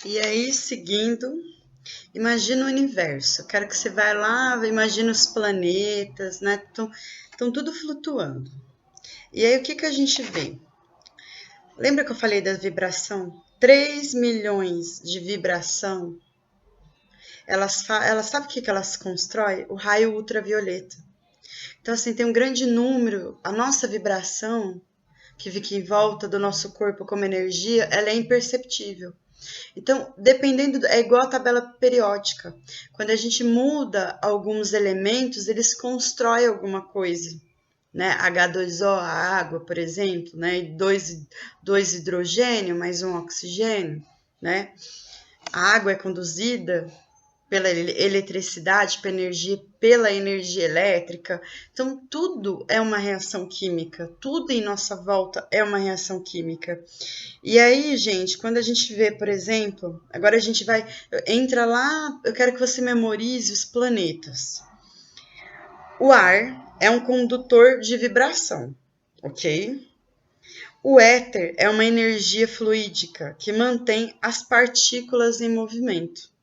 E aí, seguindo, imagina o universo. Eu quero que você vá lá, imagina os planetas, né? Estão tudo flutuando. E aí, o que a gente vê? Lembra que eu falei da vibração? 3 milhões de vibração. Elas sabe o que elas constroem? O raio ultravioleta. Então, assim, tem um grande número. A nossa vibração, que fica em volta do nosso corpo como energia, ela é imperceptível. Então, dependendo, é igual a tabela periódica. Quando a gente muda alguns elementos, eles constroem alguma coisa, né? H2O, a água, por exemplo, né? E dois hidrogênio mais um oxigênio, né? A água é conduzida pela eletricidade, pela energia elétrica. Então, tudo é uma reação química, tudo em nossa volta é uma reação química. E aí, gente, quando a gente vê, por exemplo, agora a gente vai, entra lá, eu quero que você memorize os planetas. O ar é um condutor de vibração, ok? O éter é uma energia fluídica que mantém as partículas em movimento.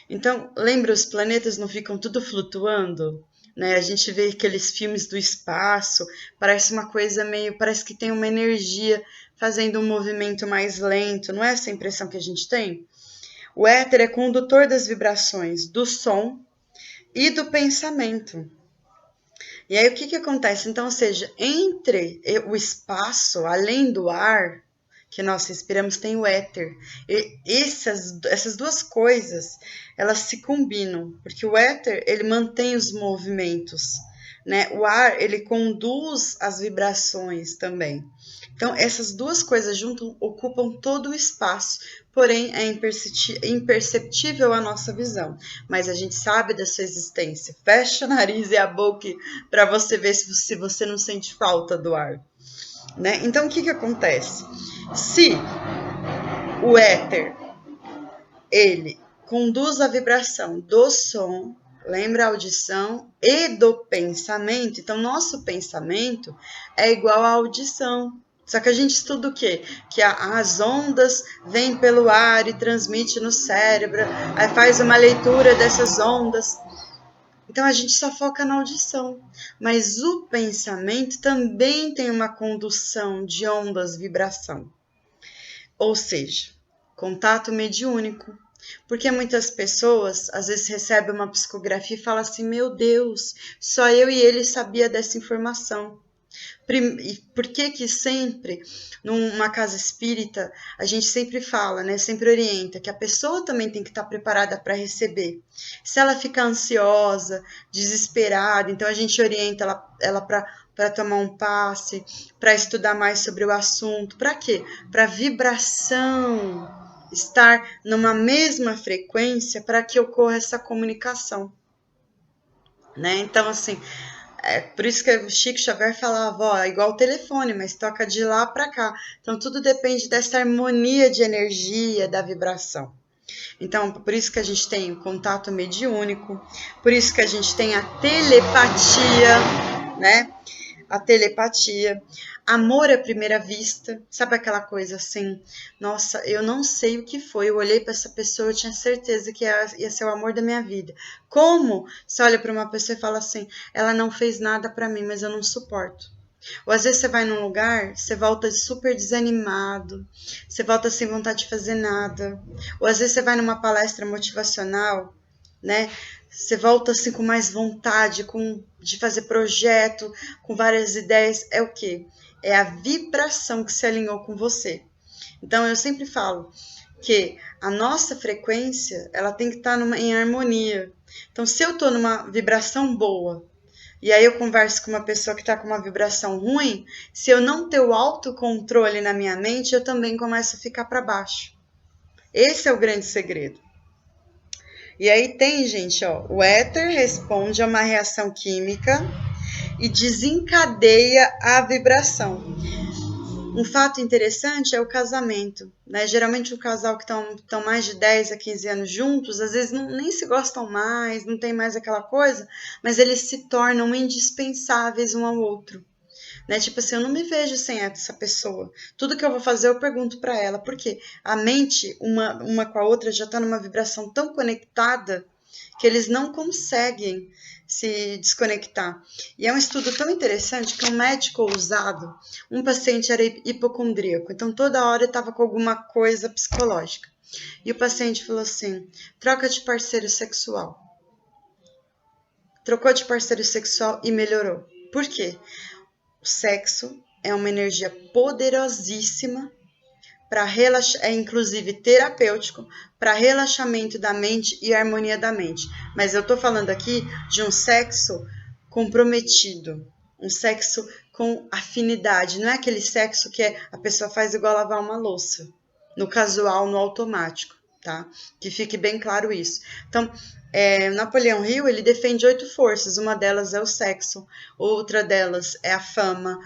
Então, lembra, os planetas não ficam tudo flutuando? Né? A gente vê aqueles filmes do espaço, parece uma coisa meio, parece que tem uma energia fazendo um movimento mais lento, não é essa a impressão que a gente tem? O éter é condutor das vibrações, do som e do pensamento. E aí o que acontece? Então, ou seja, entre o espaço, além do ar que nós respiramos, tem o éter. E essas duas coisas, elas se combinam, porque o éter, ele mantém os movimentos, né? O ar, ele conduz as vibrações também. Então, essas duas coisas juntas ocupam todo o espaço, porém é imperceptível à nossa visão, mas a gente sabe da sua existência. Fecha o nariz e a boca para você ver se você não sente falta do ar, né? Então, o que acontece? Se o éter, ele conduz a vibração do som, lembra a audição e do pensamento, então nosso pensamento é igual à audição. Só que a gente estuda o quê? Que as ondas vêm pelo ar e transmite no cérebro, aí faz uma leitura dessas ondas. Então a gente só foca na audição, mas o pensamento também tem uma condução de ondas, vibração. Ou seja, contato mediúnico. Porque muitas pessoas às vezes recebem uma psicografia e falam assim: meu Deus, só eu e ele sabia dessa informação. Por que sempre, numa casa espírita, a gente sempre fala, né, sempre orienta que a pessoa também tem que estar preparada para receber. Se ela fica ansiosa, desesperada, então a gente orienta ela para tomar um passe, para estudar mais sobre o assunto. Para quê? Para a vibração estar numa mesma frequência para que ocorra essa comunicação. Né? Então, assim, por isso que o Chico Xavier falava, ó, é igual o telefone, mas toca de lá para cá. Então, tudo depende dessa harmonia de energia, da vibração. Então, por isso que a gente tem o contato mediúnico, por isso que a gente tem a telepatia, né? A telepatia, amor à primeira vista, sabe aquela coisa assim, nossa, eu não sei o que foi, eu olhei para essa pessoa, eu tinha certeza que ia ser o amor da minha vida. Como você olha para uma pessoa e fala assim, ela não fez nada para mim, mas eu não suporto. Ou às vezes você vai num lugar, você volta super desanimado, você volta sem vontade de fazer nada. Ou às vezes você vai numa palestra motivacional, né? Você volta assim com mais vontade, de fazer projeto, com várias ideias. É o quê? É a vibração que se alinhou com você. Então eu sempre falo que a nossa frequência, ela tem que estar em harmonia. Então se eu estou numa vibração boa, e aí eu converso com uma pessoa que está com uma vibração ruim, se eu não ter o autocontrole na minha mente, eu também começo a ficar para baixo. Esse é o grande segredo. E aí tem, gente, ó, o éter responde a uma reação química e desencadeia a vibração. Um fato interessante é o casamento, né? Geralmente o casal que estão mais de 10 a 15 anos juntos, às vezes nem se gostam mais, não tem mais aquela coisa, mas eles se tornam indispensáveis um ao outro. né? Tipo assim, eu não me vejo sem essa pessoa. Tudo que eu vou fazer eu pergunto para ela, porque a mente, uma com a outra, já está numa vibração tão conectada que eles não conseguem se desconectar. E é um estudo tão interessante que um médico ousado, um paciente era hipocondríaco, então toda hora estava com alguma coisa psicológica. E o paciente falou assim: troca de parceiro sexual. Trocou de parceiro sexual e melhorou. Por quê? O sexo é uma energia poderosíssima para relaxar, é inclusive terapêutico para relaxamento da mente e harmonia da mente. Mas eu tô falando aqui de um sexo comprometido, um sexo com afinidade, não é aquele sexo que a pessoa faz igual lavar uma louça, no casual, no automático, tá? Que fique bem claro isso. Então, Napoleão Hill, ele defende 8 forças, uma delas é o sexo, outra delas é a fama,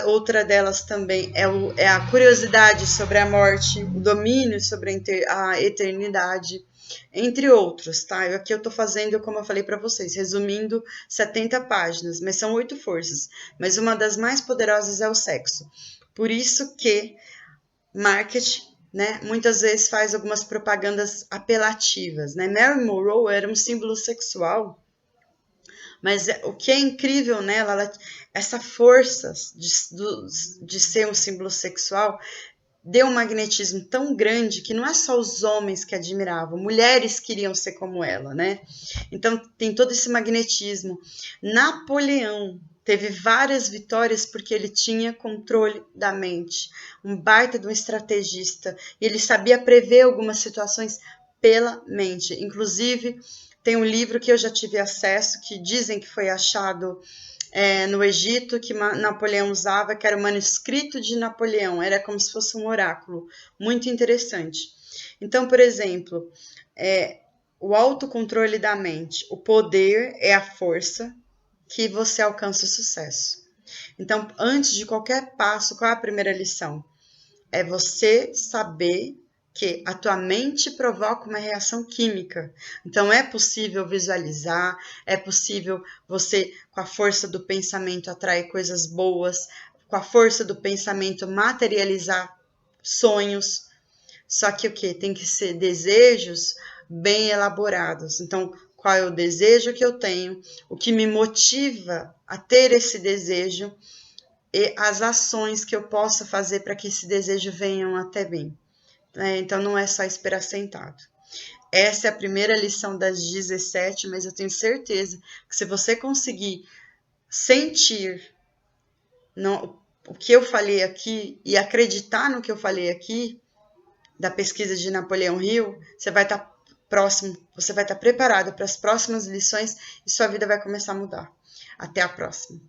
outra delas também é a curiosidade sobre a morte, o domínio sobre a eternidade, entre outros, tá? Aqui eu tô fazendo, como eu falei para vocês, resumindo 70 páginas, mas são 8 forças, mas uma das mais poderosas é o sexo. Por isso que marketing, né, muitas vezes faz algumas propagandas apelativas, né? Marilyn Monroe era um símbolo sexual, mas o que é incrível nela, essa força de ser um símbolo sexual deu um magnetismo tão grande que não é só os homens que admiravam, mulheres queriam ser como ela, né? Então tem todo esse magnetismo. Napoleão teve várias vitórias porque ele tinha controle da mente, um baita de um estrategista, e ele sabia prever algumas situações pela mente. Inclusive, tem um livro que eu já tive acesso, que dizem que foi achado no Egito, que Napoleão usava, que era o manuscrito de Napoleão, era como se fosse um oráculo, muito interessante. Então, por exemplo, o autocontrole da mente, o poder é a força que você alcança o sucesso. Então, antes de qualquer passo, qual é a primeira lição? É você saber que a tua mente provoca uma reação química. Então é possível visualizar, é possível você, com a força do pensamento, atrair coisas boas, com a força do pensamento, materializar sonhos. Só que o que? Tem que ser desejos bem elaborados. Então, qual é o desejo que eu tenho? O que me motiva a ter esse desejo? E as ações que eu possa fazer para que esse desejo venham até mim. Então não é só esperar sentado. Essa é a primeira lição das 17, mas eu tenho certeza que se você conseguir sentir o que eu falei aqui e acreditar no que eu falei aqui, da pesquisa de Napoleão Hill, você vai estar próximo, você vai estar preparado para as próximas lições e sua vida vai começar a mudar. Até a próxima.